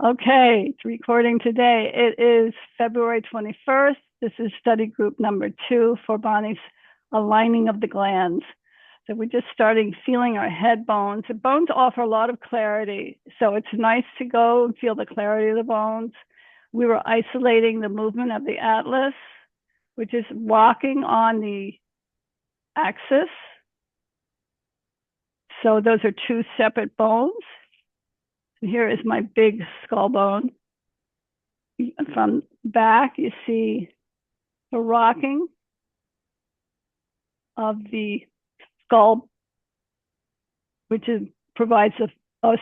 Okay, it's recording today. It is February 21st. This is study group number 2 for Bonnie's aligning of the glands. So we're just starting feeling our head bones. The bones offer a lot of clarity. So it's nice to go and feel the clarity of the bones. We were isolating the movement of the atlas, which is walking on the axis. So those are two separate bones. Here is my big skull bone. From back, you see the rocking of the skull, which provides a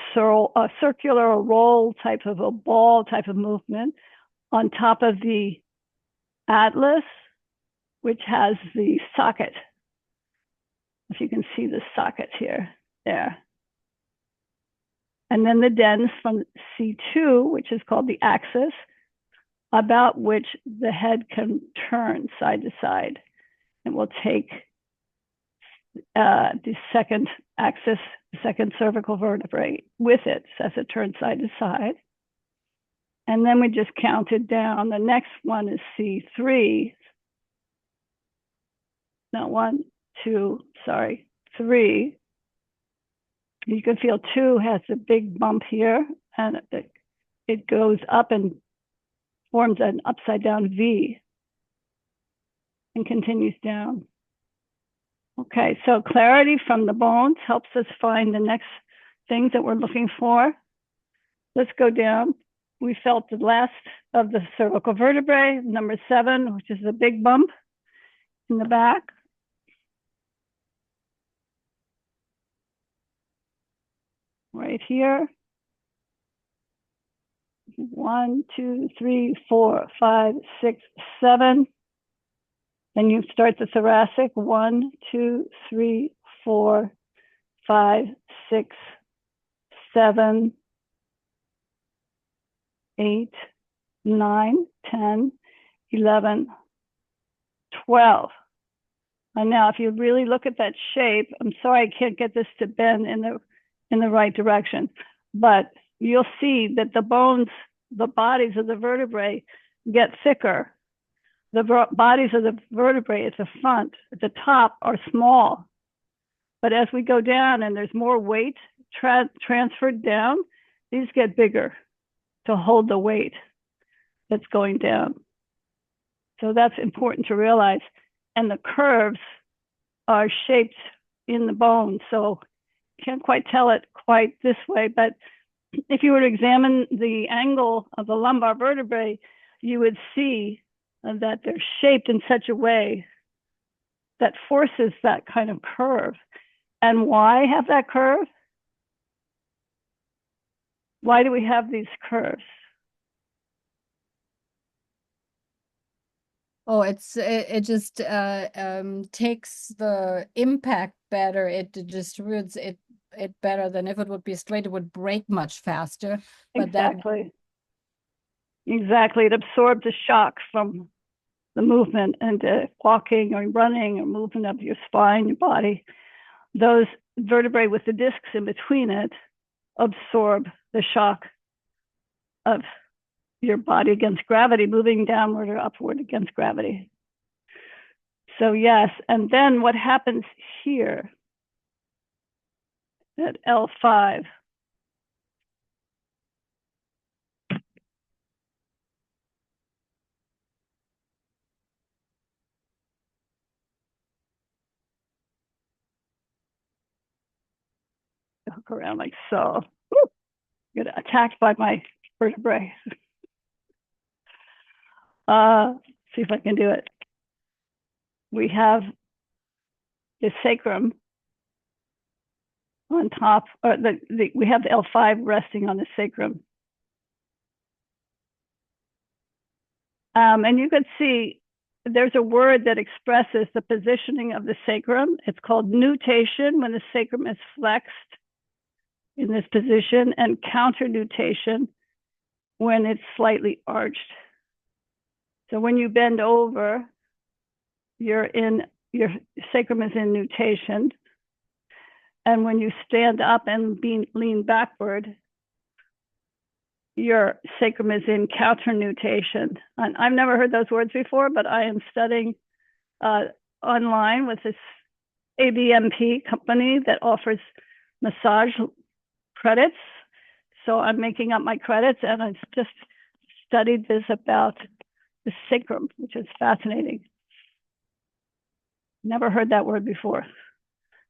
circular, a roll type of a ball type of movement on top of the atlas, which has the socket. If you can see the socket here, there. And then the dens from C2, which is called the axis, about which the head can turn side to side. And we'll take the second axis, the second cervical vertebrae with it as it turns side to side. And then we just counted down. The next one is C3. No, 1, 2, sorry, 3. You can feel 2 has a big bump here, and it goes up and forms an upside down V and continues down. Okay, so clarity from the bones helps us find the next things that we're looking for. Let's go down. We felt the last of the cervical vertebrae, number 7, which is the big bump in the back. Right here. 1, 2, 3, 4, 5, 6, 7. Then you start the thoracic. 1, 2, 3, 4, 5, 6, 7, 8, 9, 10, 11, 12. And now if you really look at that shape, I'm sorry I can't get this to bend in the right direction, but you'll see that the bones, the bodies of the vertebrae get thicker. The bodies of the vertebrae at the front, at the top, are small. But as we go down and there's more weight transferred down, these get bigger to hold the weight that's going down. So that's important to realize. And the curves are shaped in the bone. So can't quite tell it quite this way, but if you were to examine the angle of the lumbar vertebrae, you would see that they're shaped in such a way that forces that kind of curve. And why have that curve? Why do we have these curves? Oh, it just takes the impact better. It distributes it better than if it would be straight. It would break much faster. But Exactly. Exactly. It absorbs the shock from the movement and walking or running or movement of your spine, your body. Those vertebrae with the discs in between it absorb the shock of your body against gravity, moving downward or upward against gravity. So yes, and then what happens here at L5? Hook around like so. Woo! Get attacked by my vertebrae. See if I can do it. We have the sacrum on top, or we have the L5 resting on the sacrum. And you can see there's a word that expresses the positioning of the sacrum. It's called nutation when the sacrum is flexed in this position, and counternutation when it's slightly arched. So when you bend over, your sacrum is in nutation. And when you stand up and lean backward, your sacrum is in counter nutation. And I've never heard those words before, but I am studying online with this ABMP company that offers massage credits. So I'm making up my credits, and I just studied this about the sacrum, which is fascinating. Never heard that word before.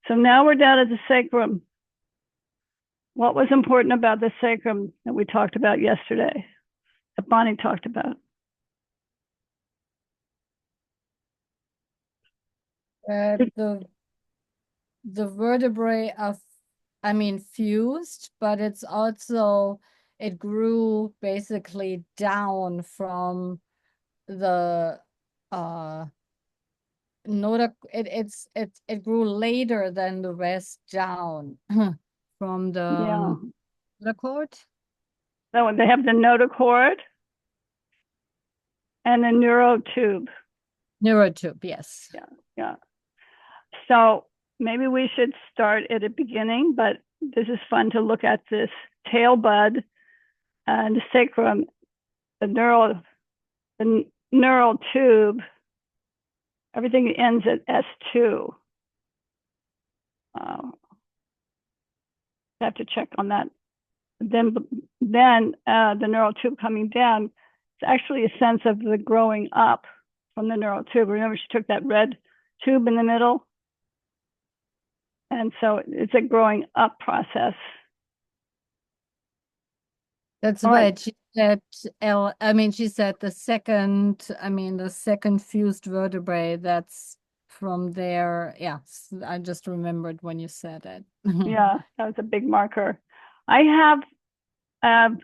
So now we're down at the sacrum. What was important about the sacrum that we talked about yesterday, that Bonnie talked about? The vertebrae are, I mean, fused, but it's also, it grew basically down from the it grew later than the rest down from the Yeah. notochord. So they have the notochord and the neurotube. Neurotube, yes. Yeah, yeah. So maybe we should start at the beginning, but this is fun to look at this tail bud and the sacrum, the neural tube. Everything ends at S2. I have to check on that. Then the neural tube coming down, it's actually a sense of the growing up from the neural tube. Remember, she took that red tube in the middle? And so it's a growing up process. That's All right. right. She said she said the second fused vertebrae, that's from there. Yes, I just remembered when you said it. Yeah, that was a big marker. I have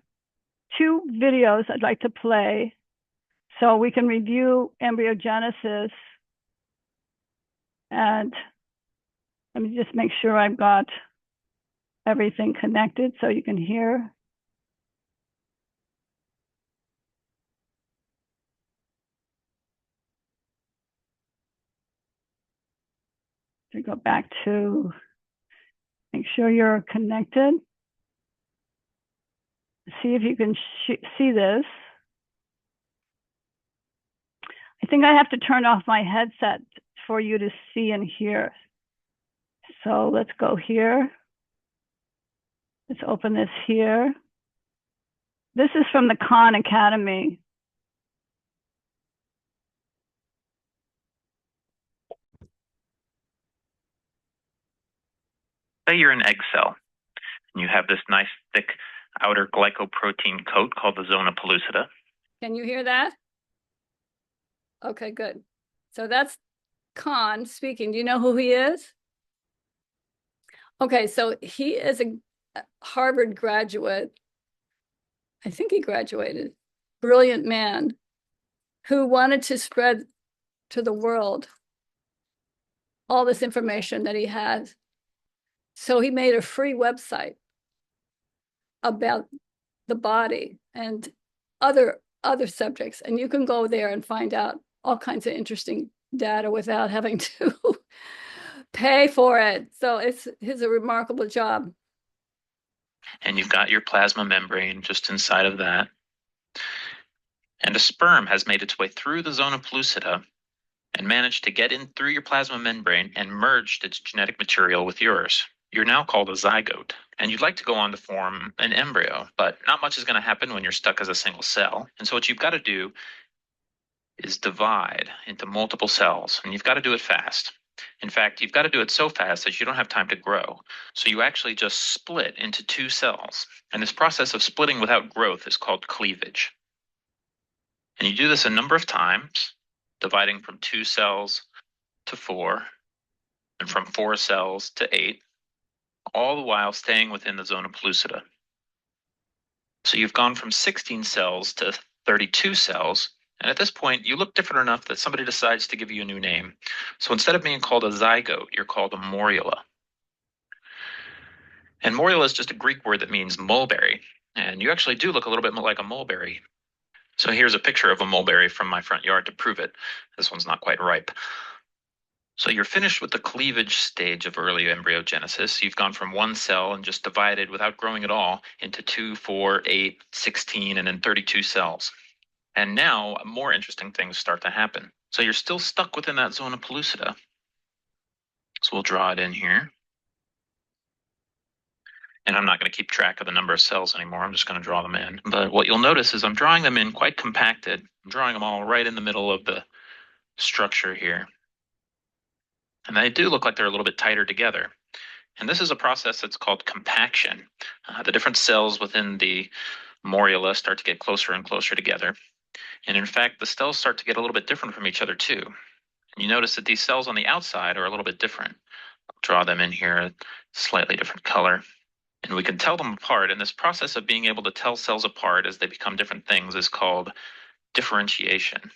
two videos I'd like to play so we can review embryogenesis. And let me just make sure I've got everything connected so you can hear. To go back to make sure you're connected. See if you can see this. I think I have to turn off my headset for you to see and hear. So let's go here. Let's open this here. This is from the Khan Academy. Say you're an egg cell, and you have this nice thick outer glycoprotein coat called the zona pellucida. Can you hear that? Okay, good. So that's Khan speaking. Do you know who he is? Okay, so he is a Harvard graduate. I think he graduated. Brilliant man who wanted to spread to the world all this information that he has. So he made a free website about the body and other subjects, and you can go there and find out all kinds of interesting data without having to pay for it. So it's a remarkable job. And you've got your plasma membrane just inside of that. And a sperm has made its way through the zona pellucida and managed to get in through your plasma membrane and merged its genetic material with yours. You're now called a zygote, and you'd like to go on to form an embryo, but not much is going to happen when you're stuck as a single cell. And so what you've got to do is divide into multiple cells, and you've got to do it fast. In fact, you've got to do it so fast that you don't have time to grow. So you actually just split into two cells. And this process of splitting without growth is called cleavage. And you do this a number of times, dividing from 2 cells to 4, and from 4 cells to 8, all the while staying within the zona pellucida. So you've gone from 16 cells to 32 cells, and at this point, you look different enough that somebody decides to give you a new name. So instead of being called a zygote, you're called a morula. And morula is just a Greek word that means mulberry, and you actually do look a little bit like a mulberry. So here's a picture of a mulberry from my front yard to prove it. This one's not quite ripe. So you're finished with the cleavage stage of early embryogenesis. You've gone from one cell and just divided without growing at all into 2, 4, 8, 16, and then 32 cells. And now more interesting things start to happen. So you're still stuck within that zona pellucida. So we'll draw it in here. And I'm not going to keep track of the number of cells anymore. I'm just going to draw them in. But what you'll notice is I'm drawing them in quite compacted. I'm drawing them all right in the middle of the structure here. And they do look like they're a little bit tighter together. And this is a process that's called compaction. The different cells within the morula start to get closer and closer together. And in fact, the cells start to get a little bit different from each other too. And you notice that these cells on the outside are a little bit different. I'll draw them in here, a slightly different color. And we can tell them apart. And this process of being able to tell cells apart as they become different things is called differentiation.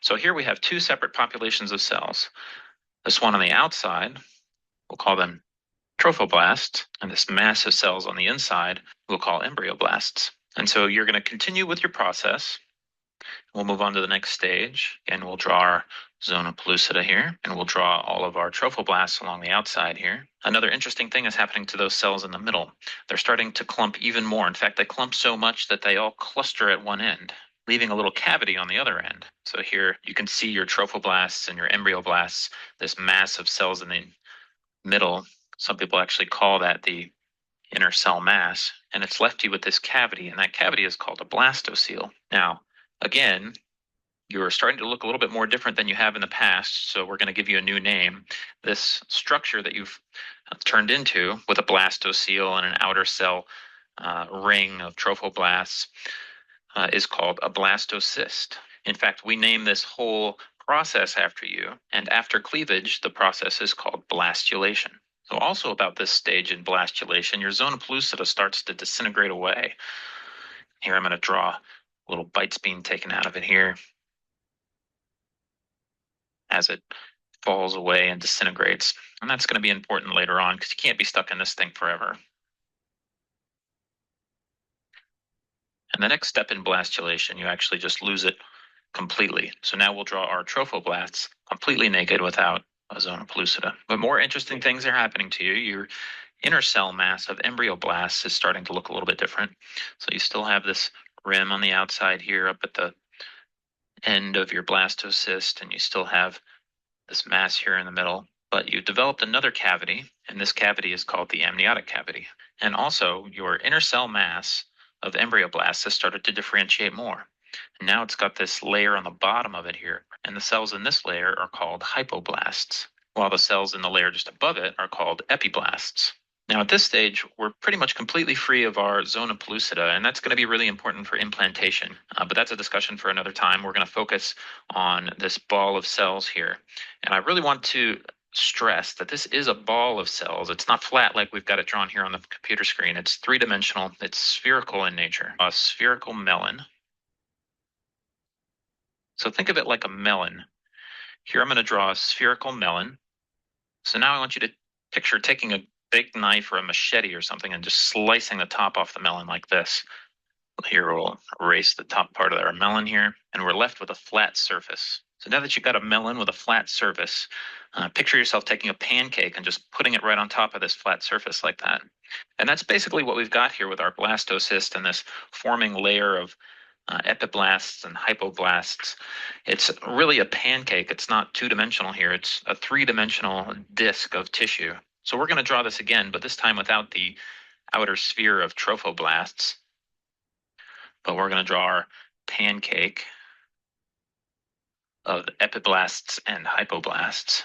So here we have two separate populations of cells. This one on the outside, we'll call them trophoblasts, and this mass of cells on the inside we'll call embryoblasts. And so you're going to continue with your process. We'll move on to the next stage, and we'll draw our zona pellucida here, and we'll draw all of our trophoblasts along the outside here. Another interesting thing is happening to those cells in the middle. They're starting to clump even more. In fact, they clump so much that they all cluster at one end, leaving a little cavity on the other end. So here you can see your trophoblasts and your embryoblasts, this mass of cells in the middle. Some people actually call that the inner cell mass, and it's left you with this cavity, and that cavity is called a blastocele. Now, again, you're starting to look a little bit more different than you have in the past, so we're going to give you a new name. This structure that you've turned into with a blastocele and an outer cell ring of trophoblasts is called a blastocyst. In fact, we name this whole process after you, and after cleavage, the process is called blastulation. So also about this stage in blastulation, your zona pellucida starts to disintegrate away. Here I'm going to draw a little bites being taken out of it here as it falls away and disintegrates. And that's going to be important later on because you can't be stuck in this thing forever. And the next step in blastulation, you actually just lose it completely. So now we'll draw our trophoblasts completely naked without a zona pellucida. But more interesting things are happening to you. Your inner cell mass of embryoblasts is starting to look a little bit different. So you still have this rim on the outside here up at the end of your blastocyst, and you still have this mass here in the middle. But you developed another cavity, and this cavity is called the amniotic cavity. And also, your inner cell mass of embryoblasts has started to differentiate more. And now it's got this layer on the bottom of it here, and the cells in this layer are called hypoblasts, while the cells in the layer just above it are called epiblasts. Now at this stage, we're pretty much completely free of our zona pellucida, and that's going to be really important for implantation. But that's a discussion for another time. We're going to focus on this ball of cells here. And I really want to stress that this is a ball of cells. It's not flat like we've got it drawn here on the computer screen. It's three-dimensional. It's spherical in nature. A spherical melon. So think of it like a melon. Here I'm going to draw a spherical melon. So now I want you to picture taking a big knife or a machete or something and just slicing the top off the melon like this. Here we'll erase the top part of our melon here, and we're left with a flat surface. So now that you've got a melon with a flat surface, picture yourself taking a pancake and just putting it right on top of this flat surface like that. And that's basically what we've got here with our blastocyst and this forming layer of epiblasts and hypoblasts. It's really a pancake. It's not two-dimensional here. It's a three-dimensional disc of tissue. So we're going to draw this again, but this time without the outer sphere of trophoblasts. But we're going to draw our pancake of epiblasts and hypoblasts.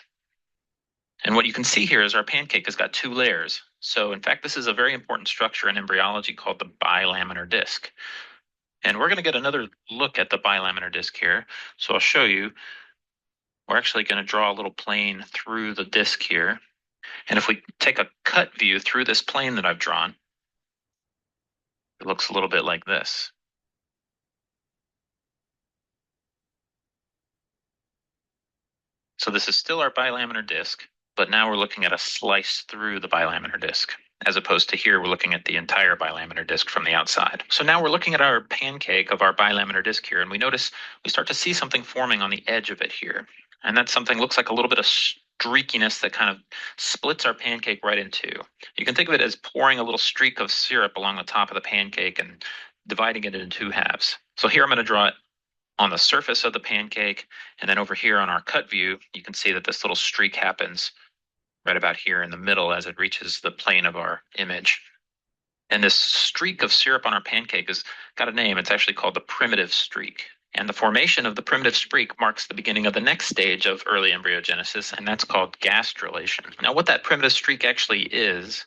And what you can see here is our pancake has got two layers. So in fact, this is a very important structure in embryology called the bilaminar disc. And we're going to get another look at the bilaminar disc here. So I'll show you. We're actually going to draw a little plane through the disc here. And if we take a cut view through this plane that I've drawn, it looks a little bit like this. So this is still our bilaminar disc, but now we're looking at a slice through the bilaminar disc, as opposed to here, we're looking at the entire bilaminar disc from the outside. So now we're looking at our pancake of our bilaminar disc here, and we notice we start to see something forming on the edge of it here. And that's something looks like a little bit of streakiness that kind of splits our pancake right in two. You can think of it as pouring a little streak of syrup along the top of the pancake and dividing it into two halves. So here I'm going to draw it on the surface of the pancake, and then over here on our cut view, you can see that this little streak happens right about here in the middle as it reaches the plane of our image. And this streak of syrup on our pancake has got a name. It's actually called the primitive streak. And the formation of the primitive streak marks the beginning of the next stage of early embryogenesis, and that's called gastrulation. Now, what that primitive streak actually is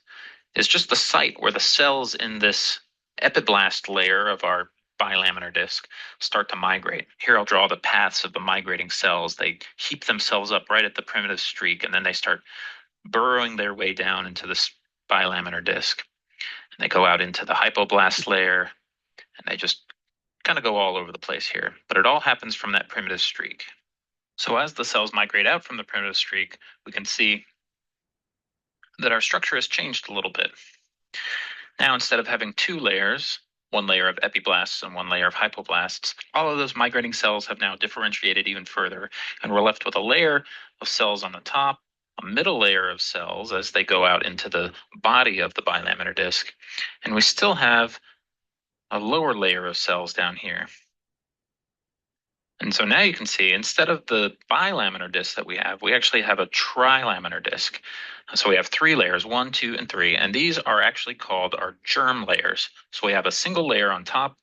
just the site where the cells in this epiblast layer of our bilaminar disc start to migrate. Here I'll draw the paths of the migrating cells. They heap themselves up right at the primitive streak, and then they start burrowing their way down into this bilaminar disc. And they go out into the hypoblast layer, and they just kind of go all over the place here. But it all happens from that primitive streak. So as the cells migrate out from the primitive streak, we can see that our structure has changed a little bit. Now, instead of having two layers, one layer of epiblasts and one layer of hypoblasts, all of those migrating cells have now differentiated even further, and we're left with a layer of cells on the top, a middle layer of cells as they go out into the body of the bilaminar disc, and we still have a lower layer of cells down here. And so now you can see, instead of the bilaminar disc that we actually have a trilaminar disc. So we have three layers, 1, 2, and 3, and these are actually called our germ layers. So we have a single layer on top,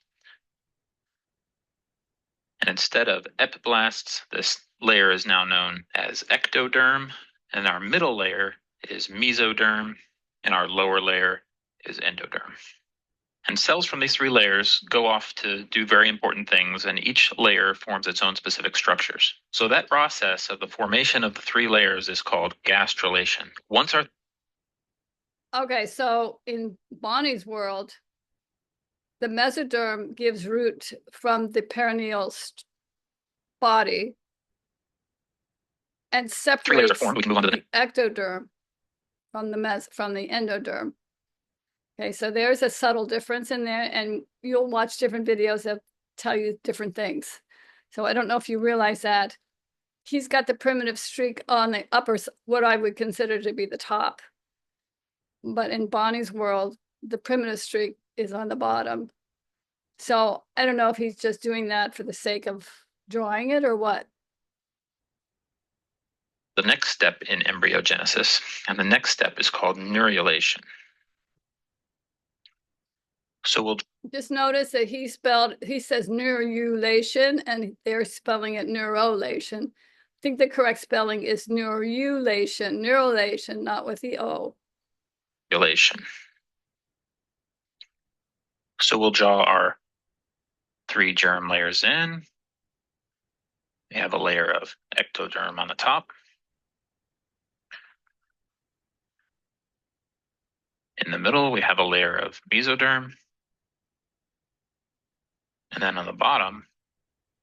and instead of epiblasts, this layer is now known as ectoderm, and our middle layer is mesoderm, and our lower layer is endoderm. And cells from these three layers go off to do very important things, and each layer forms its own specific structures. So that process of the formation of the three layers is called gastrulation. Okay, so in Bonnie's world, the mesoderm gives root from the perineal body and three layers are separates formed, we can move on to the ectoderm from the endoderm. Okay, so there's a subtle difference in there, and you'll watch different videos that tell you different things. So I don't know if you realize that he's got the primitive streak on the upper, what I would consider to be the top. But in Bonnie's world, the primitive streak is on the bottom. So I don't know if he's just doing that for the sake of drawing it or what. the next step in embryogenesis, and the next step is called neurulation. So we'll just notice that he says neurulation and they're spelling it neurolation. I think the correct spelling is neurulation, not with the O. Neurulation. So we'll draw our three germ layers in. We have a layer of ectoderm on the top. In the middle, we have a layer of mesoderm. And then on the bottom,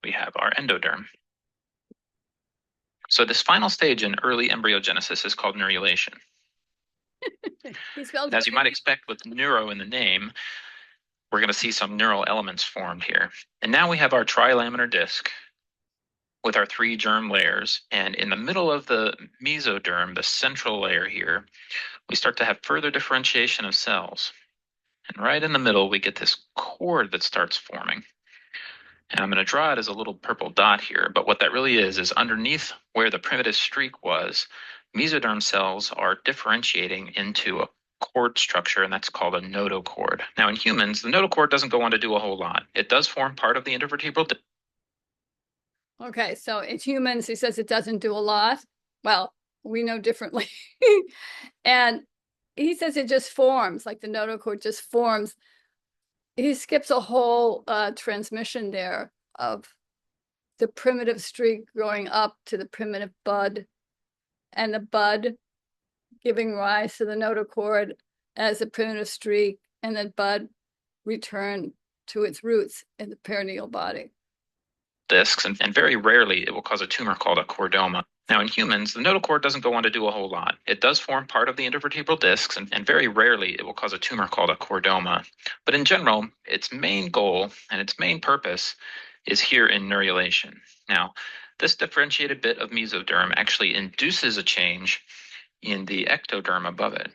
we have our endoderm. So this final stage in early embryogenesis is called neurulation. As you might expect with neuro in the name, we're going to see some neural elements formed here. And now we have our trilaminar disc with our three germ layers. And in the middle of the mesoderm, the central layer here, we start to have further differentiation of cells. And right in the middle, we get this cord that starts forming. And I'm going to draw it as a little purple dot here, but what that really is underneath where the primitive streak was, mesoderm cells are differentiating into a cord structure, and that's called a notochord. Now in humans, the notochord doesn't go on to do a whole lot. It does form part of the intervertebral disc. Okay, so in humans, he says it doesn't do a lot. Well, we know differently. And he says it just forms, like the notochord just forms. He skips a whole transmission there of the primitive streak growing up to the primitive bud, and the bud giving rise to the notochord as a primitive streak, and then bud return to its roots in the perineal body. Discs, and very rarely it will cause a tumor called a chordoma. Now in humans, the notochord doesn't go on to do a whole lot. It does form part of the intervertebral discs, and very rarely it will cause a tumor called a chordoma. But in general, its main goal and its main purpose is here in neurulation. Now, This differentiated bit of mesoderm actually induces a change in the ectoderm above it.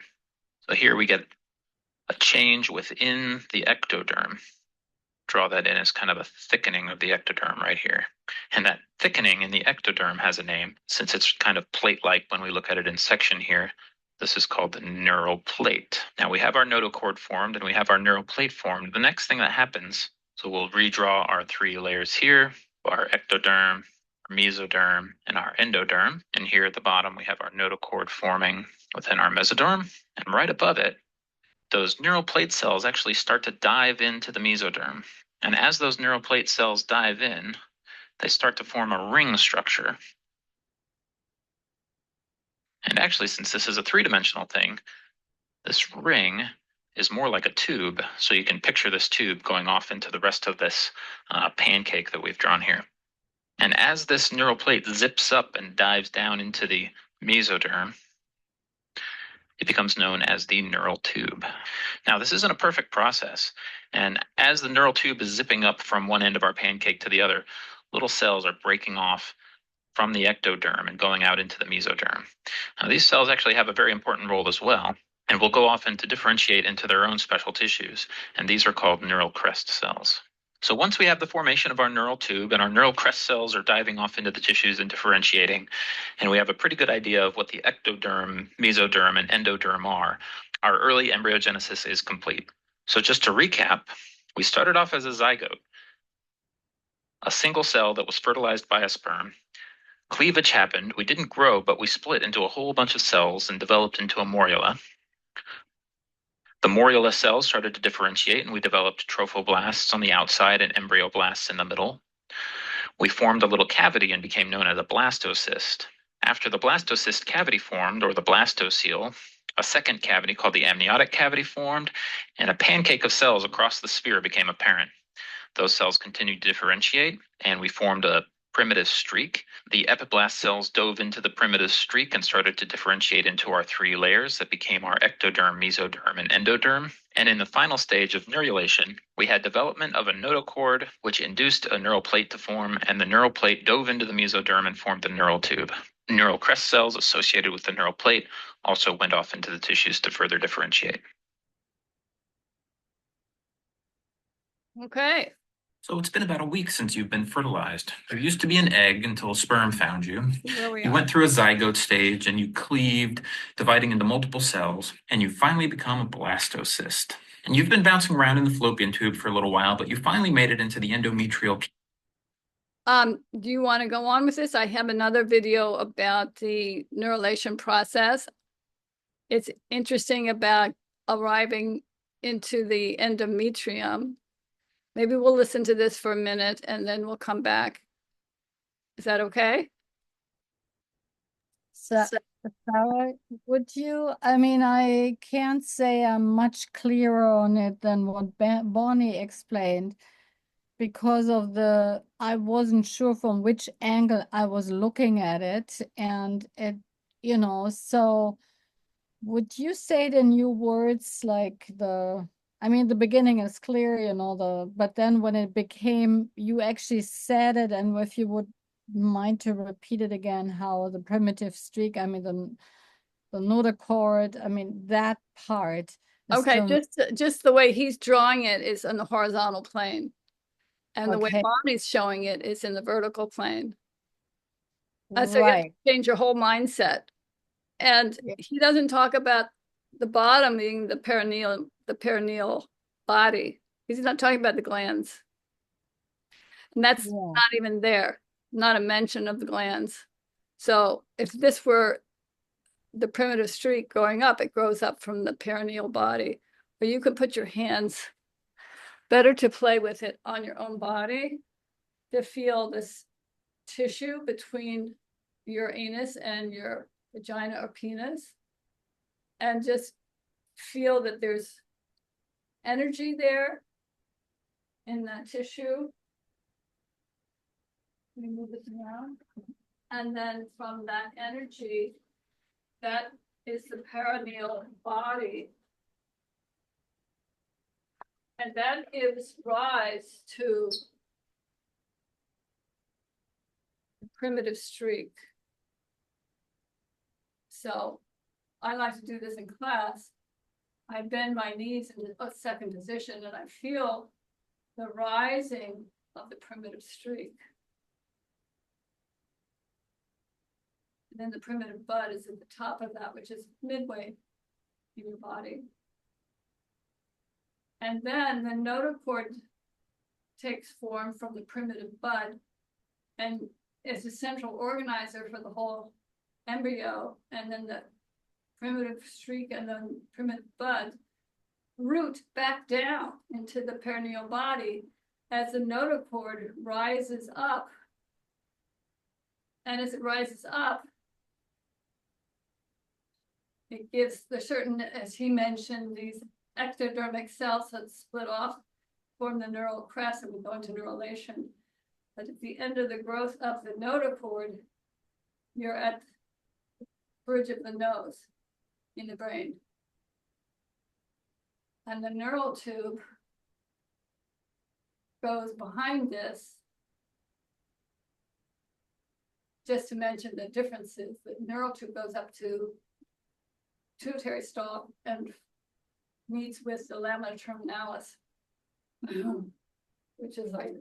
So here we get a change within the ectoderm. Draw that in as kind of a thickening of the ectoderm right here. And that thickening in the ectoderm has a name. Since it's kind of plate-like when we look at it in section here, this is called the neural plate. Now we have our notochord formed and we have our neural plate formed. The next thing that happens, so we'll redraw our three layers here, our ectoderm, our mesoderm, and our endoderm. And here at the bottom, we have our notochord forming within our mesoderm. And right above it, those neural plate cells actually start to dive into the mesoderm. And as those neural plate cells dive in, they start to form a ring structure. And actually, since this is a three-dimensional thing, this ring is more like a tube. So you can picture this tube going off into the rest of this pancake that we've drawn here. And as this neural plate zips up and dives down into the mesoderm, it becomes known as the neural tube. Now, this isn't a perfect process. And as the neural tube is zipping up from one end of our pancake to the other, little cells are breaking off from the ectoderm and going out into the mesoderm. Now, these cells actually have a very important role as well, and will go off and to differentiate into their own special tissues. And these are called neural crest cells. So once we have the formation of our neural tube and our neural crest cells are diving off into the tissues and differentiating, and we have a pretty good idea of what the ectoderm, mesoderm, and endoderm are, our early embryogenesis is complete. So just to recap, we started off as a zygote, a single cell that was fertilized by a sperm. Cleavage happened. We didn't grow, but we split into a whole bunch of cells and developed into a morula. The morula cells started to differentiate, and we developed trophoblasts on the outside and embryoblasts in the middle. We formed a little cavity and became known as a blastocyst. After the blastocyst cavity formed, or the blastocele, a second cavity called the amniotic cavity formed, and a pancake of cells across the sphere became apparent. Those cells continued to differentiate, and we formed a primitive streak. The epiblast cells dove into the primitive streak and started to differentiate into our three layers that became our ectoderm, mesoderm, and endoderm. And in the final stage of neurulation, we had development of a notochord, which induced a neural plate to form, and the neural plate dove into the mesoderm and formed the neural tube. Neural crest cells associated with the neural plate also went off into the tissues to further differentiate. Okay. So it's been about a week since you've been fertilized. There used to be an egg until a sperm found you. Where we You are. went through a zygote stage and you cleaved, dividing into multiple cells, and you finally become a blastocyst. And you've been bouncing around in the fallopian tube for a little while, but you finally made it into the endometrial. Do you want to go on with this? I have another video about the neurulation process. It's interesting about arriving into the endometrium. Maybe we'll listen to this for a minute and then we'll come back. Is that okay? So, Sarah, would you, I mean, I can't say I'm much clearer on it than what Bonnie explained because of I wasn't sure from which angle I was looking at it. And it, so would you say it in your words, like I mean, the beginning is clear, but then when it became, you actually said it, and if you would mind to repeat it again, how the primitive streak, I mean, the notochord, I mean, that part. is Okay, still- just the way he's drawing it is on the horizontal plane. And the way Okay. Bonnie's showing it is in the vertical plane. So you have Right. to change your whole mindset. And Yeah. he doesn't talk about the bottom being the perineal body. He's not talking about the glands. And that's Yeah. not even there, not a mention of the glands. So if this were the primitive streak going up, it grows up from the perineal body. But you could put your hands better to play with it on your own body to feel this tissue between your anus and your vagina or penis, and just feel that there's energy there in that tissue. Let me move it around. And then from that energy, that is the perineal body. And that gives rise to primitive streak. So I like to do this in class. I bend my knees into a second position and I feel the rising of the primitive streak. And then the primitive bud is at the top of that, which is midway in your body. And then the notochord takes form from the primitive bud and is a central organizer for the whole embryo. And then the primitive streak and the primitive bud root back down into the perineal body as the notochord rises up. And as it rises up, it gives the certain, as he mentioned, these ectodermic cells that split off, form the neural crest, and we go into neurulation. But at the end of the growth of the notochord, you're at the bridge of the nose in the brain. And the neural tube goes behind this. Just to mention the differences, the neural tube goes up to pituitary stalk and meets with the lamina terminalis, which is like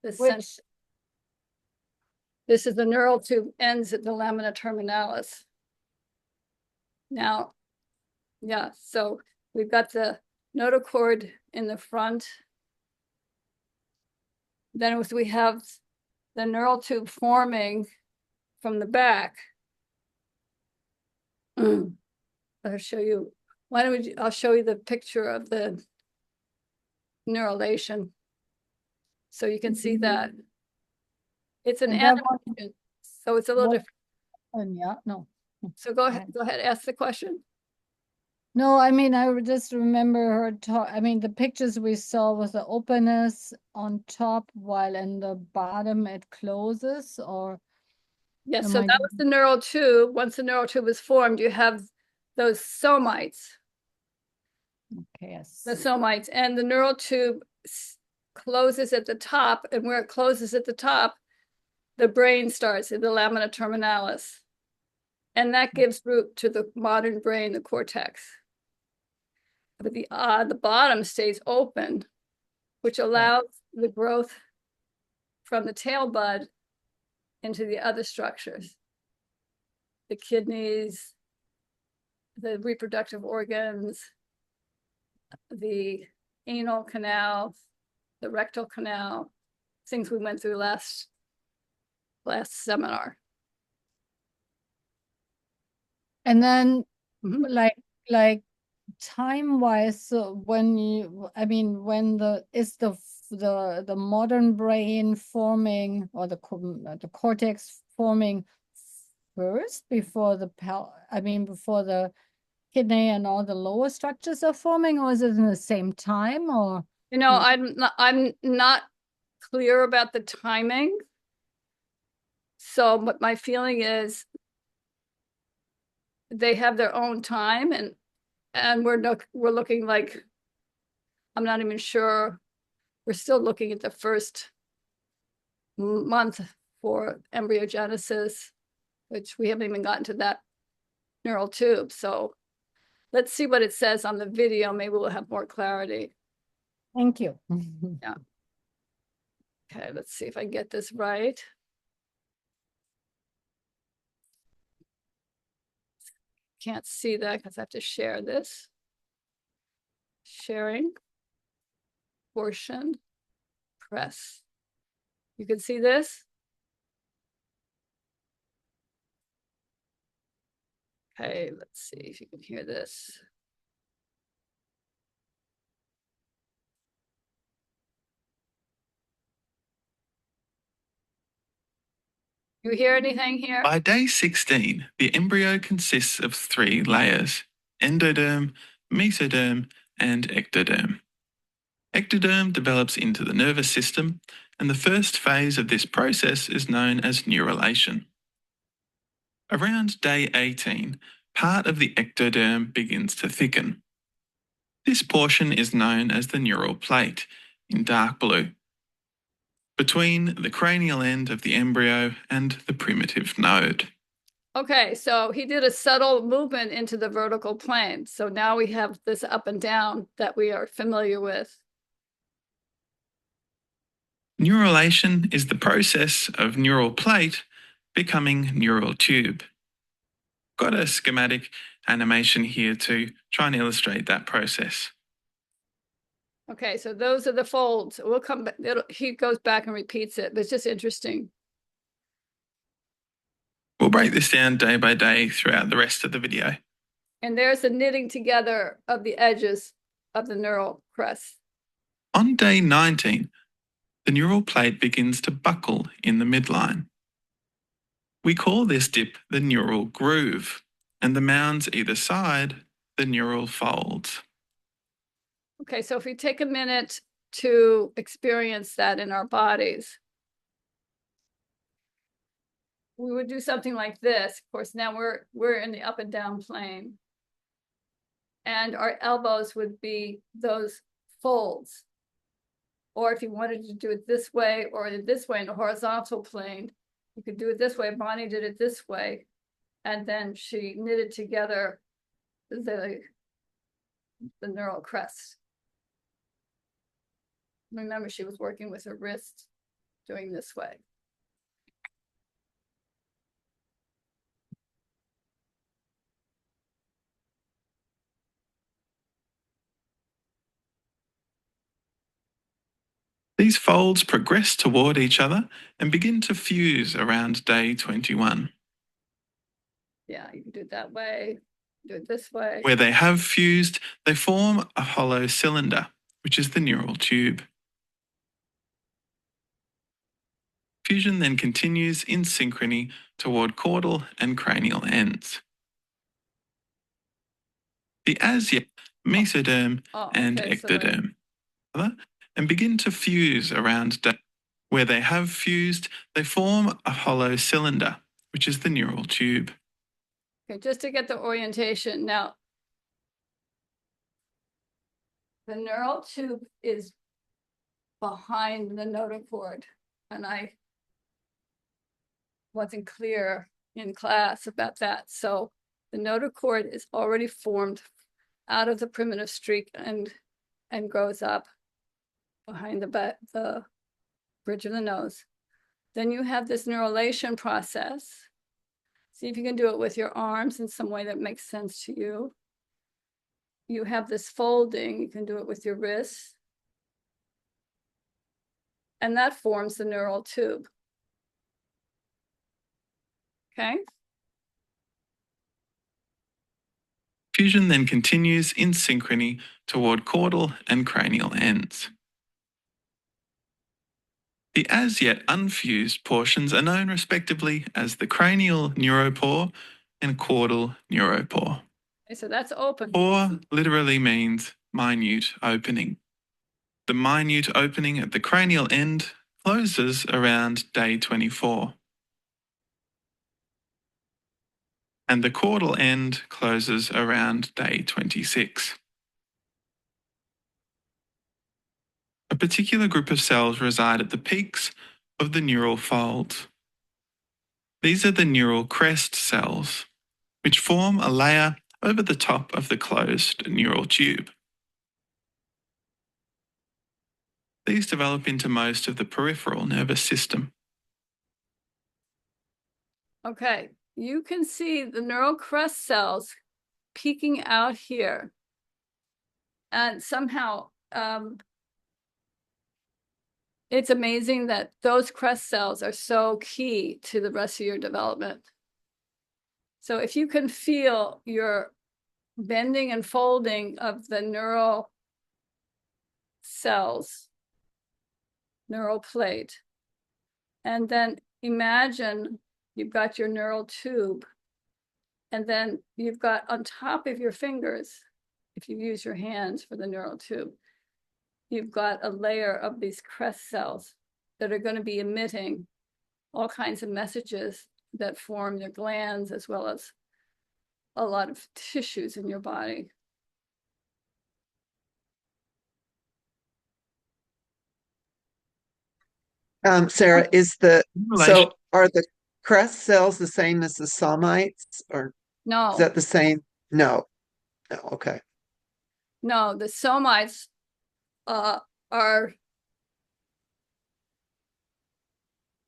this. This is the neural tube ends at the lamina terminalis. Now, yeah, so we've got the notochord in the front. Then we have the neural tube forming from the back. I'll show you. I'll show you the picture of the neurulation. So you can see that. It's an animation, so it's a little different. Yeah, no. So go ahead, ask the question. No, I mean, I would just remember her talk. I mean, the pictures we saw was the openness on top, while in the bottom it closes, or yes. am So I that was the neural tube. Once the neural tube is formed, you have those somites. okay, yes. The somites, and the neural tube closes at the top, and where it closes at the top, the brain starts in the lamina terminalis, and that gives root to the modern brain, the cortex. But the bottom stays open, which allows the growth from the tail bud into the other structures, the kidneys, the reproductive organs, the anal canal, the rectal canal, things we went through last seminar. And then like time-wise, so when when the modern brain forming, or the cortex forming first before before the kidney and all the lower structures are forming, or is it in the same time? Or I'm not clear about the timing. So what my feeling is, they have their own time, and we're looking like, I'm not even sure. We're still looking at the first month for embryogenesis, which we haven't even gotten to that neural tube. So let's see what it says on the video. Maybe we'll have more clarity. Thank you. Yeah. Okay, let's see if I get this right. Can't see that because I have to share this. Sharing, portion, press. You can see this? Okay, let's see if you can hear this. You hear anything here? By day 16, the embryo consists of 3 layers: endoderm, mesoderm, and ectoderm. Ectoderm develops into the nervous system, and the first phase of this process is known as neurulation. Around day 18, part of the ectoderm begins to thicken. This portion is known as the neural plate, in dark blue. between the cranial end of the embryo and the primitive node. Okay, so he did a subtle movement into the vertical plane. So now we have this up and down that we are familiar with. Neurulation is the process of neural plate becoming neural tube. Got a schematic animation here to try and illustrate that process. Okay, so those are the folds. We'll come back. He goes back and repeats it, but it's just interesting. We'll break this down day by day throughout the rest of the video. And there's the knitting together of the edges of the neural crest. On day 19, the neural plate begins to buckle in the midline. We call this dip the neural groove, and the mounds either side the neural folds. Okay, so if we take a minute to experience that in our bodies, we would do something like this. Of course, now we're in the up and down plane. And our elbows would be those folds. Or if you wanted to do it this way or this way in a horizontal plane, you could do it this way. Bonnie did it this way. And then she knitted together the neural crest. Remember, she was working with her wrist, doing this way. These folds progress toward each other and begin to fuse around day 21. Yeah, you can do it that way, do it this way. Where they have fused, they form a hollow cylinder, which is the neural tube. Fusion then continues in synchrony toward caudal and cranial ends. The as yet mesoderm and okay, ectoderm and begin to fuse around day. Where they have fused, they form a hollow cylinder, which is the neural tube. Okay, just to get the orientation. Now, the neural tube is behind the notochord, and I wasn't clear in class about that. So the notochord is already formed out of the primitive streak and grows up behind the bridge of the nose. Then you have this neurulation process. See if you can do it with your arms in some way that makes sense to you. You have this folding, you can do it with your wrists. And that forms the neural tube. Okay. Fusion then continues in synchrony toward caudal and cranial ends. The as yet unfused portions are known respectively as the cranial neuropore and caudal neuropore. Okay, so that's open. Pore literally means minute opening. The minute opening at the cranial end closes around day 24. And the caudal end closes around day 26. A particular group of cells reside at the peaks of the neural folds. These are the neural crest cells, which form a layer over the top of the closed neural tube. These develop into most of the peripheral nervous system. Okay, you can see the neural crest cells peeking out here. And somehow, it's amazing that those crest cells are so key to the rest of your development. So if you can feel your bending and folding of the neural cells, neural plate, and then imagine you've got your neural tube, and then you've got on top of your fingers, if you use your hands for the neural tube, you've got a layer of these crest cells that are going to be emitting all kinds of messages that form your glands as well as a lot of tissues in your body. Sarah, is the relation, so are the crest cells the same as the somites, or is No, that the same? No. No, okay. no, the somites are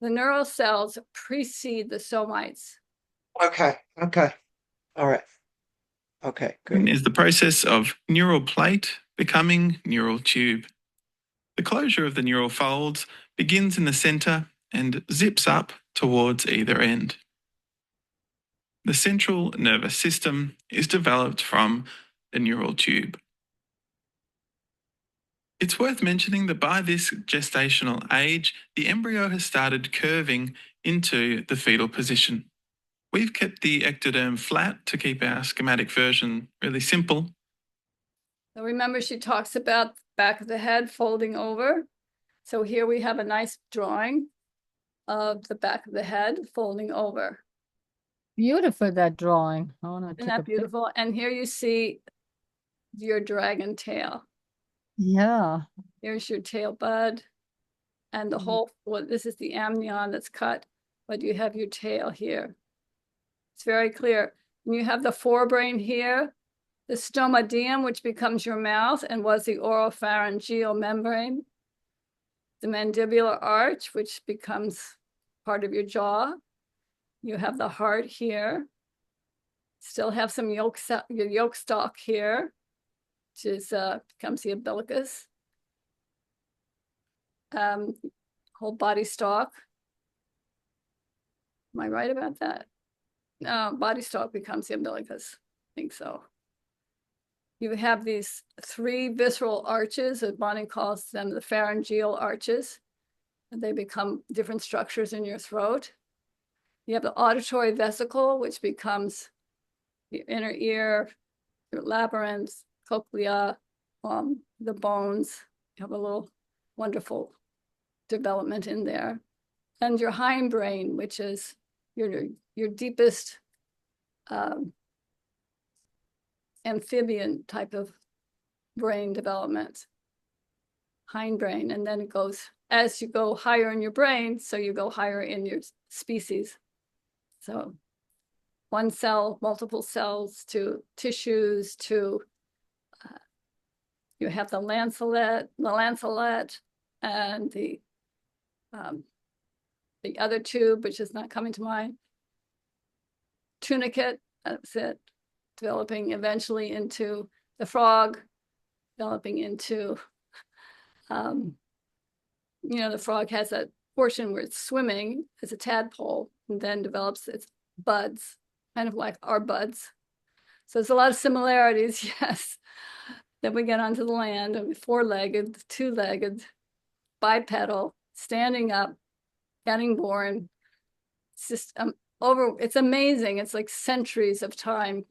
the neural cells precede the somites. Okay. Okay. All right. Okay, good. is the process of neural plate becoming neural tube. The closure of the neural folds begins in the center and zips up towards either end. The central nervous system is developed from the neural tube. It's worth mentioning that by this gestational age, the embryo has started curving into the fetal position. We've kept the ectoderm flat to keep our schematic version really simple. So remember, she talks about the back of the head folding over. So here we have a nice drawing of the back of the head folding over. Beautiful, that drawing. I want to Isn't take that a pic. beautiful? And here you see your dragon tail. Yeah. Here's your tail bud. And the whole, well, this is the amnion that's cut, but you have your tail here. It's very clear. And you have the forebrain here, the stomadeum, which becomes your mouth and was the oropharyngeal membrane, the mandibular arch, which becomes part of your jaw. You have the heart here. Still have some your yolk stalk here, which is becomes the umbilicus. Whole body stalk. Am I right about that? No, body stalk becomes the umbilicus. I think so. You have these three visceral arches, as Bonnie calls them, the pharyngeal arches. And they become different structures in your throat. You have the auditory vesicle, which becomes your inner ear, your labyrinth, cochlea, the bones. You have a little wonderful development in there. And your hindbrain, which is your deepest amphibian type of brain development, hindbrain. And then it goes, as you go higher in your brain, so you go higher in your species. So one cell, multiple cells, to tissues, to you have the lanceolate, and the other tube, which is not coming to mind, tunicate. That's it. Developing eventually into the frog, developing into, the frog has that portion where it's swimming as a tadpole, and then develops its buds, kind of like our buds. So there's a lot of similarities, yes. Then we get onto the land, and four-legged, two-legged, bipedal, standing up, getting born. It's just it's amazing. It's like centuries of time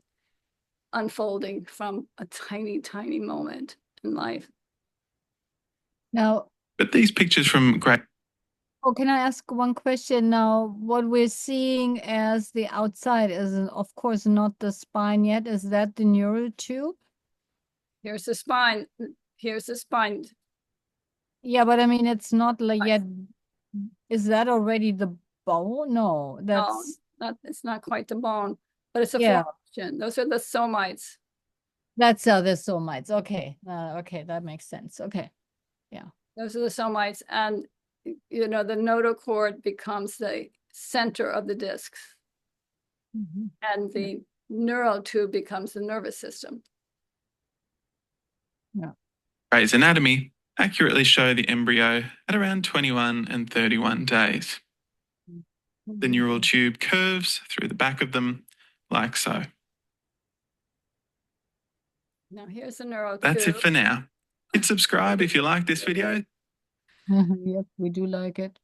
unfolding from a tiny, tiny moment in life. Now, But these pictures from great can I ask one question now? What we're seeing as the outside is, of course, not the spine yet. Is that the neural tube? Here's the spine. Here's the spine. Yeah, but I mean, it's not like yet. Is that already the bone? No, that's No, it's not quite the bone, but it's a Yeah. formation. Those are the somites. that's how the somites. Okay, okay, that makes sense. Okay, Those are the somites, and the notochord becomes the center of the discs, and the neural tube becomes the nervous system. Gray's Anatomy accurately show the embryo at around 21 and 31 days. The neural tube curves through the back of them like so. Now here's the neural tube. That's it for now. Hit subscribe if you like this video. Yep, we do like it.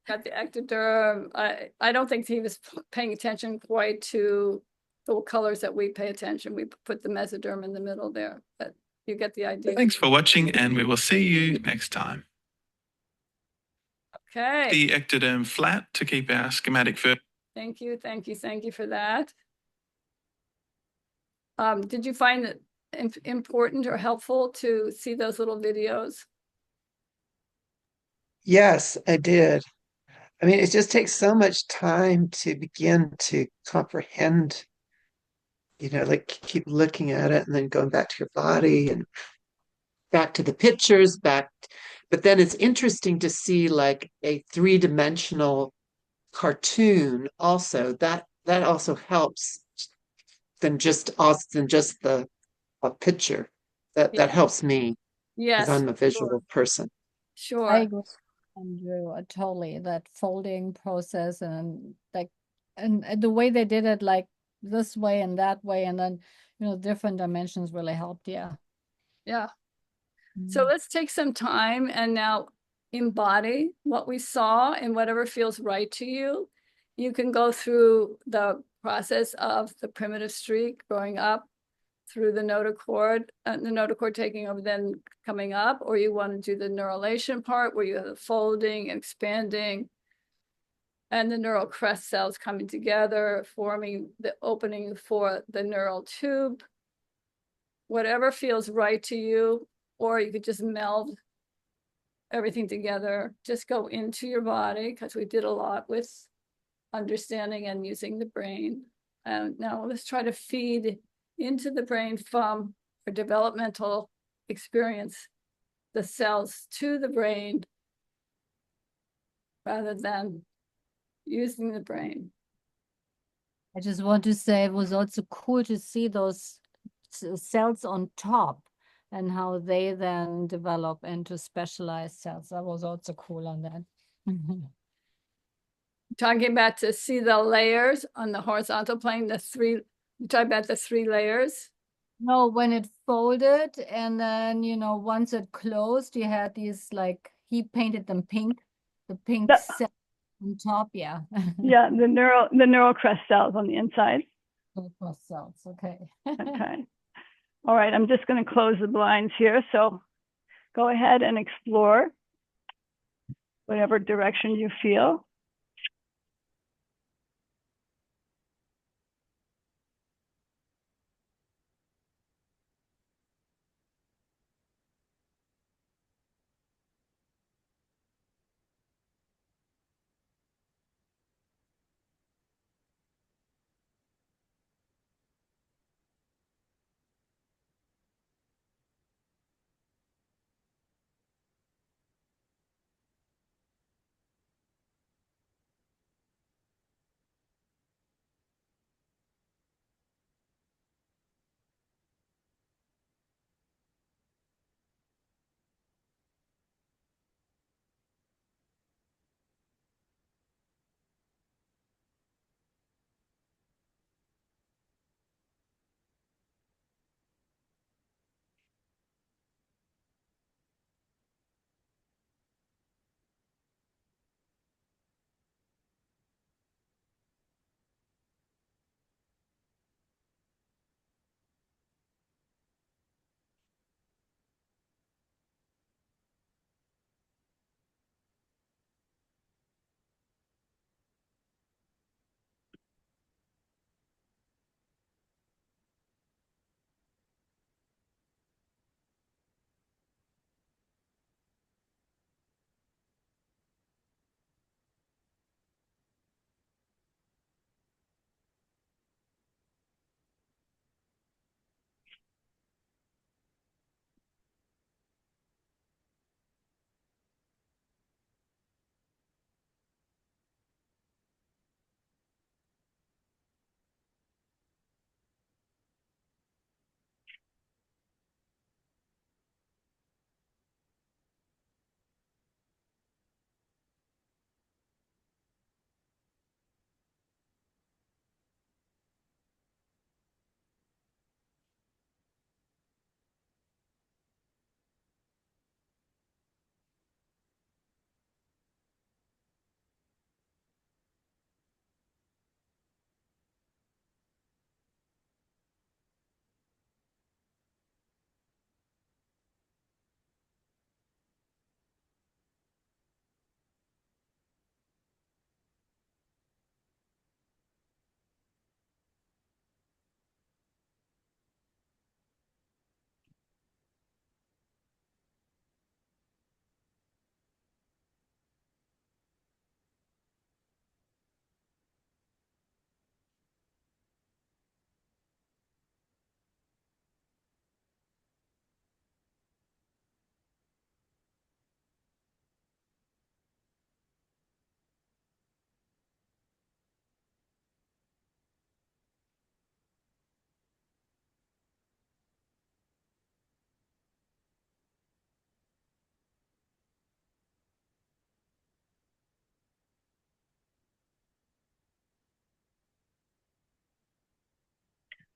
Got the ectoderm. I don't think he was paying attention quite to the colors that we pay attention. We put the mesoderm in the middle there, but you get the idea. Thanks for watching, and we will see you next time. Okay. The ectoderm flat to keep our schematic version. Thank you for that. Did you find it important or helpful to see those little videos? Yes, I did. I mean, it just takes so much time to begin to comprehend, like keep looking at it and then going back to your body and back to the pictures, back. But then it's interesting to see like a three-dimensional cartoon also. That also helps than just the a picture. That Yeah. helps me because Yes, I'm a sure, visual person. I sure. agree, Andrew, totally. That folding process and like, and the way they did it, like this way and that way, and then different dimensions really helped. Yeah. Yeah. So let's take some time and now embody what we saw and whatever feels right to you. You can go through the process of the primitive streak growing up through the notochord taking over, then coming up, or you want to do the neurulation part where you have the folding, expanding, and the neural crest cells coming together, forming the opening for the neural tube. Whatever feels right to you, or you could just meld everything together, just go into your body, because we did a lot with understanding and using the brain. And now let's try to feed into the brain from a developmental experience, the cells to the brain, rather than using the brain. I just want to say it was also cool to see those cells on top and how they then develop into specialized cells. That was also cool on that. Talking about to see the layers on the horizontal plane, you talk about the 3 layers. No, when it folded and then, once it closed, you had these like, he painted them pink, the pink Yeah. cell on top. Yeah. Yeah, the neural crest cells on the inside. Cross cells. Okay. Okay. All right, I'm just going to close the blinds here. So go ahead and explore whatever direction you feel.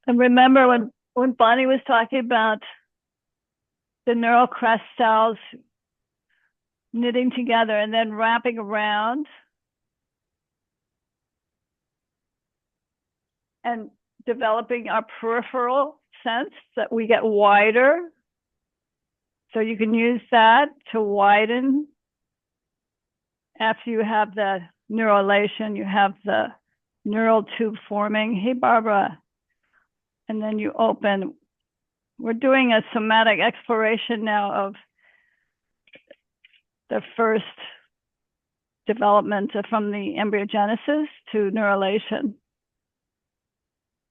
And remember when Bonnie was talking about the neural crest cells knitting together and then wrapping around and developing our peripheral sense that we get wider. So you can use that to widen. After you have the neurulation, you have the neural tube forming. Hey, Barbara. And then you open. We're doing a somatic exploration now of the first development from the embryogenesis to neurulation.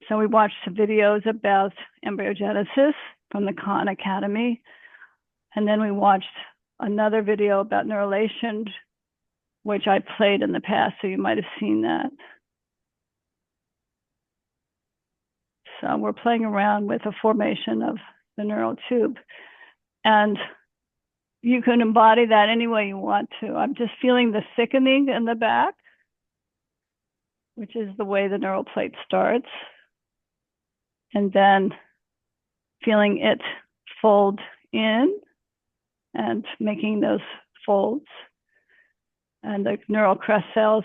So we watched some videos about embryogenesis from the Khan Academy. And then we watched another video about neurulation, which I played in the past, so you might have seen that. So we're playing around with the formation of the neural tube. And you can embody that any way you want to. I'm just feeling the thickening in the back, which is the way the neural plate starts. And then feeling it fold in and making those folds. And the neural crest cells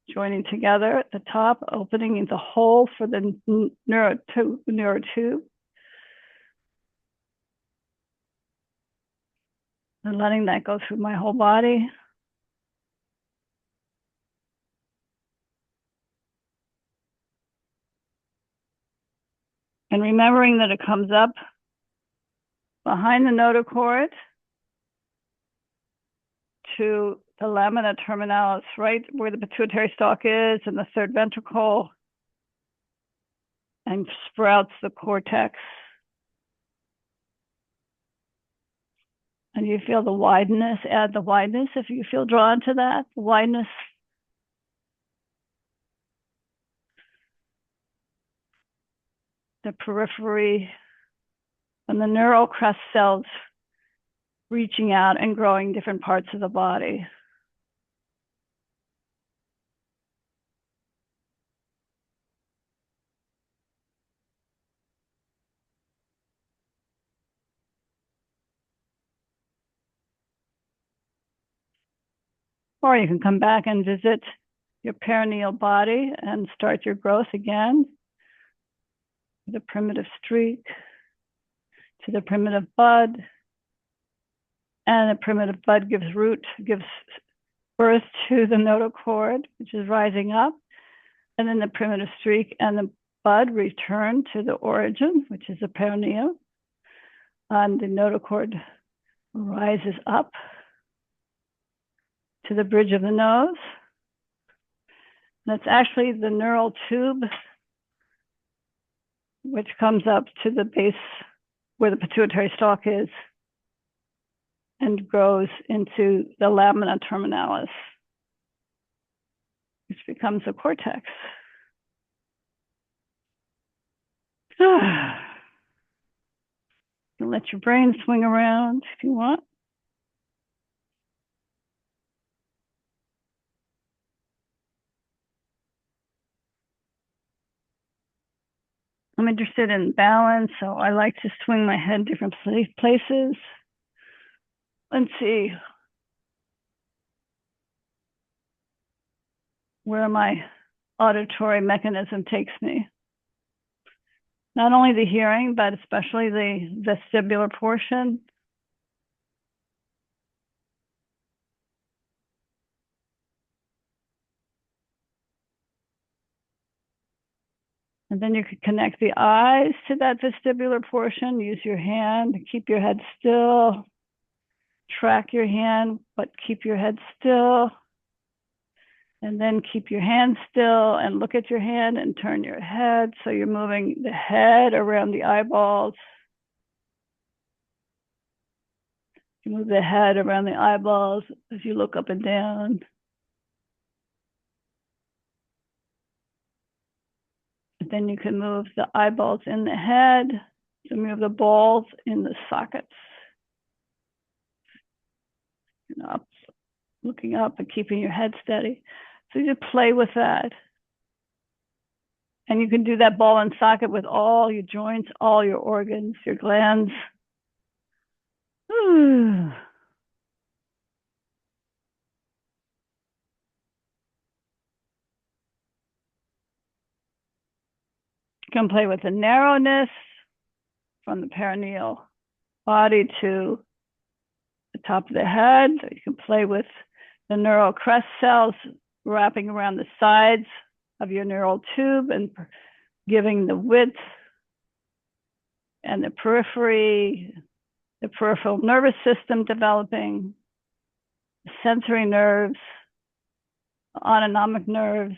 joining together at the top, opening the hole for the neural tube. And letting that go through my whole body. And remembering that it comes up behind the notochord to the lamina terminalis, right where the pituitary stalk is and the third ventricle, and sprouts the cortex. And you feel the wideness, add the wideness if you feel drawn to that, the wideness. The periphery and the neural crest cells reaching out and growing different parts of the body. Or you can come back and visit your perineal body and start your growth again. The primitive streak to the primitive bud. And the primitive bud gives birth to the notochord, which is rising up. And then the primitive streak and the bud return to the origin, which is the perineum. And the notochord rises up to the bridge of the nose. That's actually the neural tube, which comes up to the base where the pituitary stalk is and grows into the lamina terminalis, which becomes the cortex. You let your brain swing around if you want. I'm interested in balance, so I like to swing my head different places. Let's see where my auditory mechanism takes me. Not only the hearing, but especially the vestibular portion. And then you could connect the eyes to that vestibular portion. Use your hand to keep your head still. Track your hand, but keep your head still. And then keep your hand still and look at your hand and turn your head. So you're moving the head around the eyeballs. You move the head around the eyeballs as you look up and down. And then you can move the eyeballs in the head to move the balls in the sockets. And up, looking up and keeping your head steady. So you just play with that. And you can do that ball and socket with all your joints, all your organs, your glands. You can play with the narrowness from the perineal body to the top of the head. You can play with the neural crest cells wrapping around the sides of your neural tube and giving the width and the periphery, the peripheral nervous system developing, the sensory nerves, the autonomic nerves,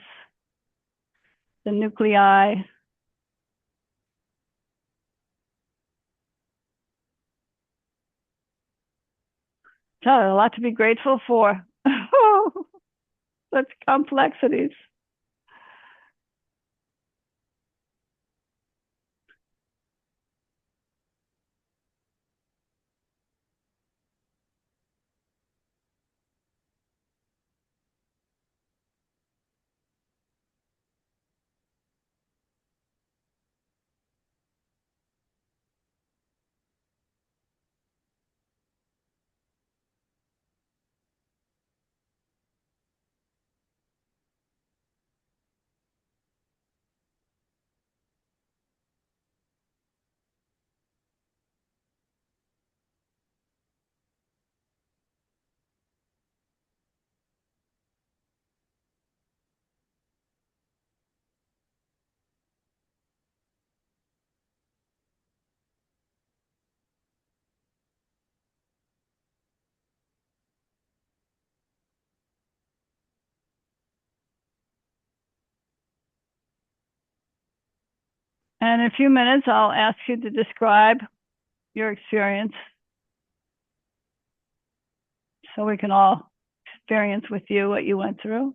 the nuclei. So a lot to be grateful for. Such complexities. And in a few minutes, I'll ask you to describe your experience so we can all experience with you what you went through.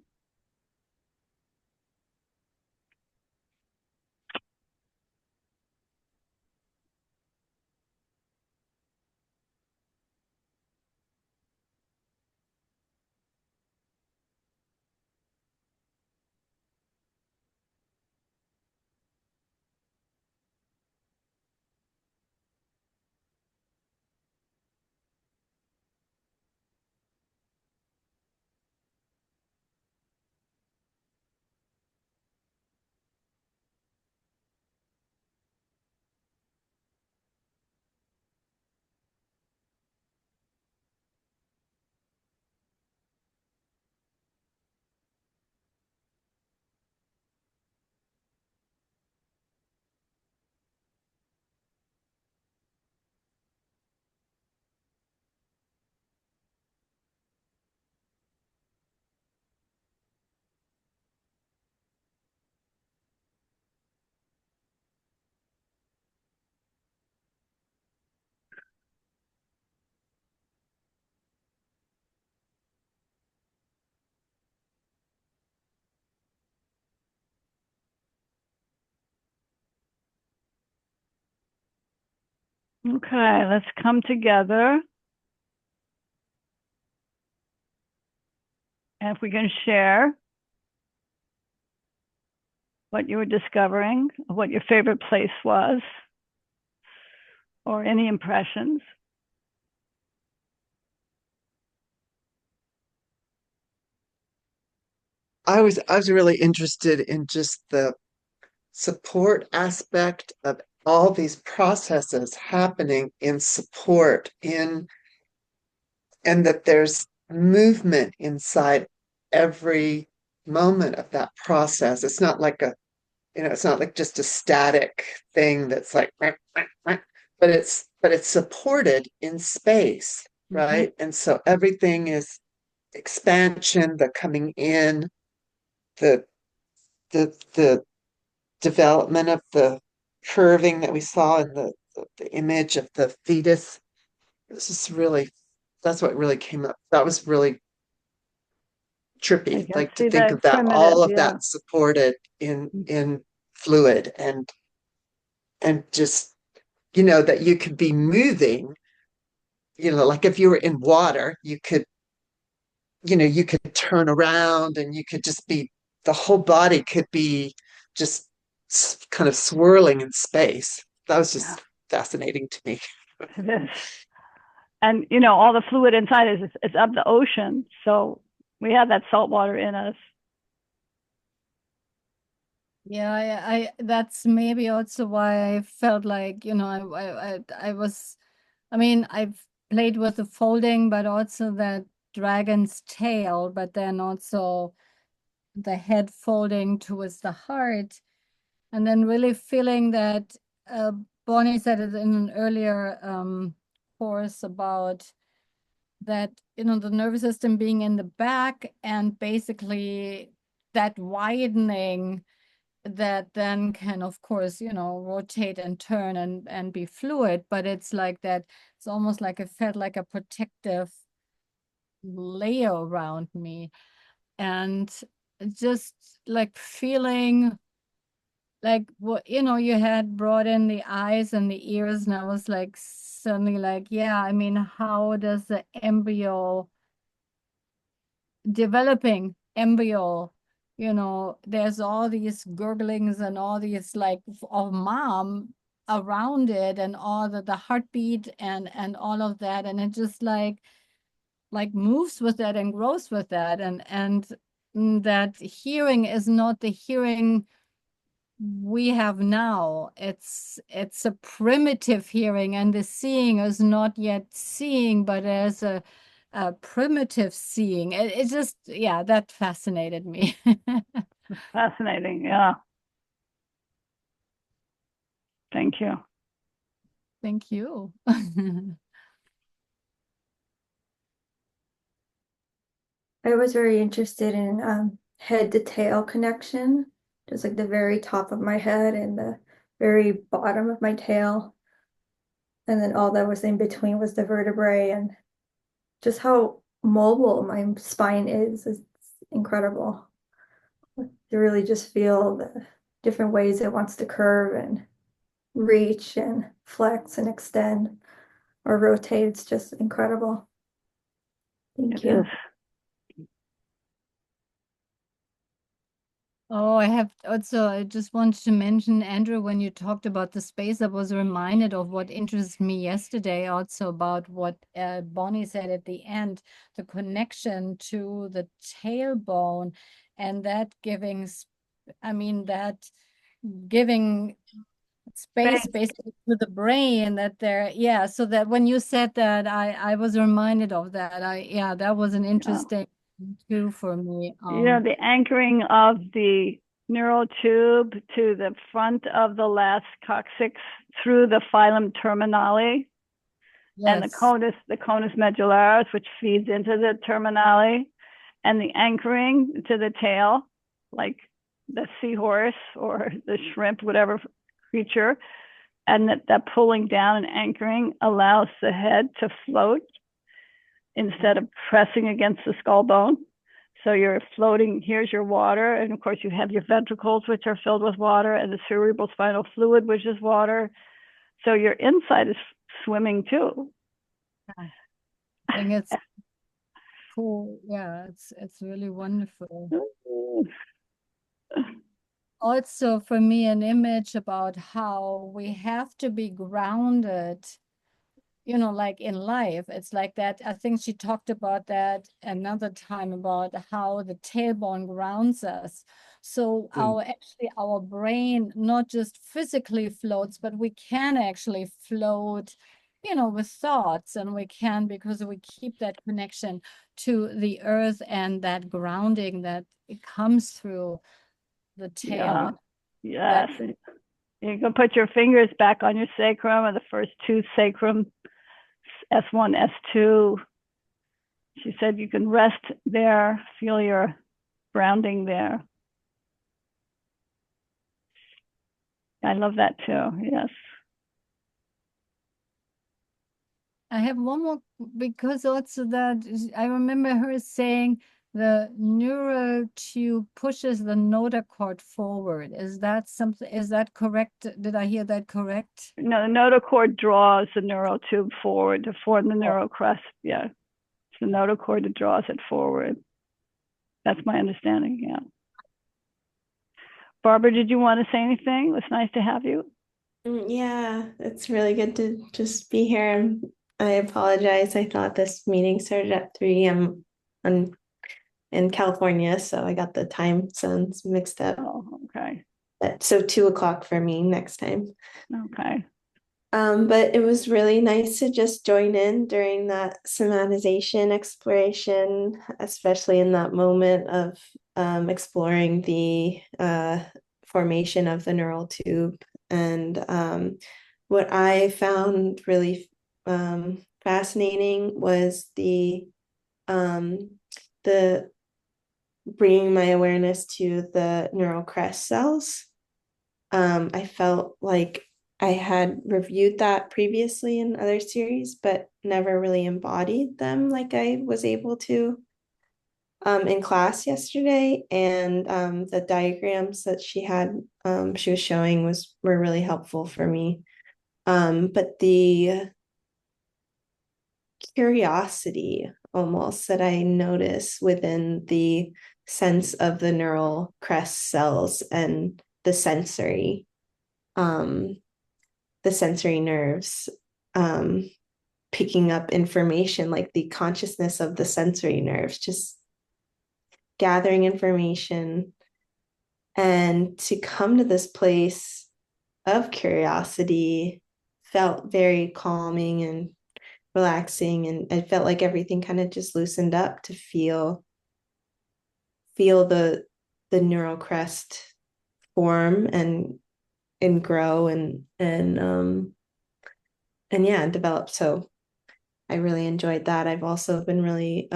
Okay, let's come together. And if we can share what you were discovering, what your favorite place was, or any impressions. I was really interested in just the support aspect of all these processes happening in support in and that there's movement inside every moment of that process. It's not like it's not like just a static thing that's like but it's supported in space, right? And so everything is expansion, the coming in, the the development of the curving that we saw in the image of the fetus. This is really, that's what really came up. That was really I trippy, can like to see think that of that, all primitive, of yeah. that supported in fluid and just, that you could be moving, like if you were in water, you could turn around and you could just be, the whole body could be just kind of swirling in space. That was just fascinating to me. It is. And, all the fluid inside is of the ocean. So we have that salt water in us. Yeah, I that's maybe also why I felt like, I was, I mean, I've played with the folding, but also that dragon's tail, but then also the head folding towards the heart. And then really feeling that Bonnie said it in an earlier course about that, the nervous system being in the back and basically that widening that then can, of course, rotate and turn and be fluid, but it's like that, it's almost like it felt like a protective layer around me. And just like feeling like what, you had brought in the eyes and the ears, and I was like suddenly like, yeah, I mean, how does the embryo, developing embryo, there's all these gurglings and all these like of mom around it, and all the heartbeat and all of that, and it just like moves with that and grows with that, and that hearing is not the hearing we have now. It's a primitive hearing, and the seeing is not yet seeing, but as a primitive seeing. It just, yeah, that fascinated me. Fascinating. Yeah. Thank you. Thank you. I was very interested in head to tail connection, just like the very top of my head and the very bottom of my tail. And then all that was in between was the vertebrae, and just how mobile my spine is incredible. To really just feel the different ways it wants to curve and reach and flex and extend or rotate. It's just incredible. Thank It you. is. Oh, I just wanted to mention, Andrew, when you talked about the space, I was reminded of what interested me yesterday, also about what Bonnie said at the end, the connection to the tailbone, and that that giving space basically to the brain, that there, yeah, so that when you said that, I was reminded of that. That was an interesting too for me. The anchoring of the neural tube to the front of the last coccyx through the phylum terminale, and the conus medullaris, which feeds into the terminale, and the anchoring to the tail, like the seahorse or the shrimp, whatever creature, and that pulling down and anchoring allows the head to float instead of pressing against the skull bone. So you're floating, here's your water, and of course you have your ventricles, which are filled with water, and the cerebral spinal fluid, which is water. So your inside is swimming too. I think it's cool. Yeah, it's really wonderful. Also, for me, an image about how we have to be grounded, like in life. It's like that. I think she talked about that another time, about how the tailbone grounds us. So our brain not just physically floats, but we can actually float, with thoughts, and we can, because we keep that connection to the earth and that grounding that it comes through the tail. Yeah. Yes. You can put your fingers back on your sacrum, or the first two sacrum, S1, S2. She said you can rest there, feel your grounding there. I love that too. Yes. I have one more, because also that I remember her saying the neural tube pushes the notochord forward. Is that something? Is that correct? Did I hear that correct? No, the notochord draws the neural tube forward to form the neural crest. Yeah, it's the notochord that draws it forward. That's my understanding. Yeah. Barbara, did you want to say anything? It was nice to have you. Yeah, it's really good to just be here. I apologize. I thought this meeting started at 3. I'm in California, so I got the time zones mixed up. Oh, okay. So 2 o'clock for me next time. Okay. But it was really nice to just join in during that somatization exploration, especially in that moment of exploring the formation of the neural tube. And what I found really fascinating was the bringing my awareness to the neural crest cells. I felt like I had reviewed that previously in other series, but never really embodied them like I was able to in class yesterday. And the diagrams that she was showing were really helpful for me. But the curiosity almost that I notice within the sense of the neural crest cells and the sensory nerves picking up information, like the consciousness of the sensory nerves, just gathering information, and to come to this place of curiosity felt very calming and relaxing, and I felt like everything kind of just loosened up to feel the neural crest form and grow and yeah, develop. So I really enjoyed that. I've also been really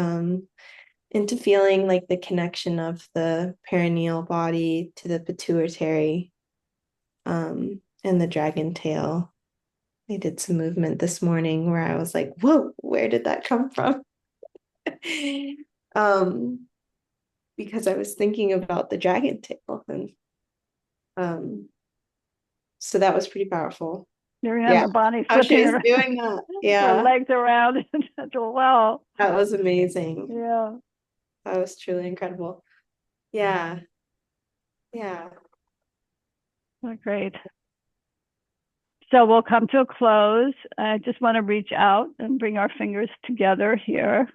into feeling like the connection of the perineal body to the pituitary and the dragon tail. I did some movement this morning where I was like, whoa, where did that come from? Because I was thinking about the dragon tail, and so that was pretty powerful. There you have Yeah. her body How she flipping was doing that. her Yeah, legs around. Wow. that was amazing. Yeah. That was truly incredible. Yeah. Yeah. Great. So we'll come to a close. I just want to reach out and bring our fingers together here.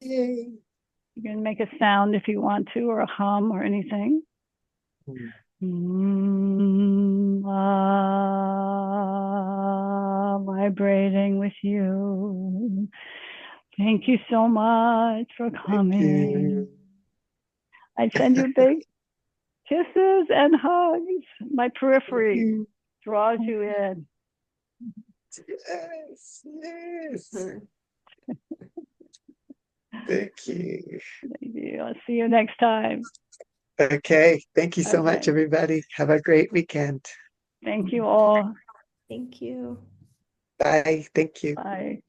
Yay. You can make a sound if you want to, or a hum or anything. Vibrating with you. Thank you so much for coming. I send you big kisses and hugs. My periphery draws you in. Yes, yes. Thank you. Thank you. I'll see you next time. Okay. Thank you so much, Okay. everybody. Have a great weekend. Thank you all. Thank you. Bye. Thank you. Bye.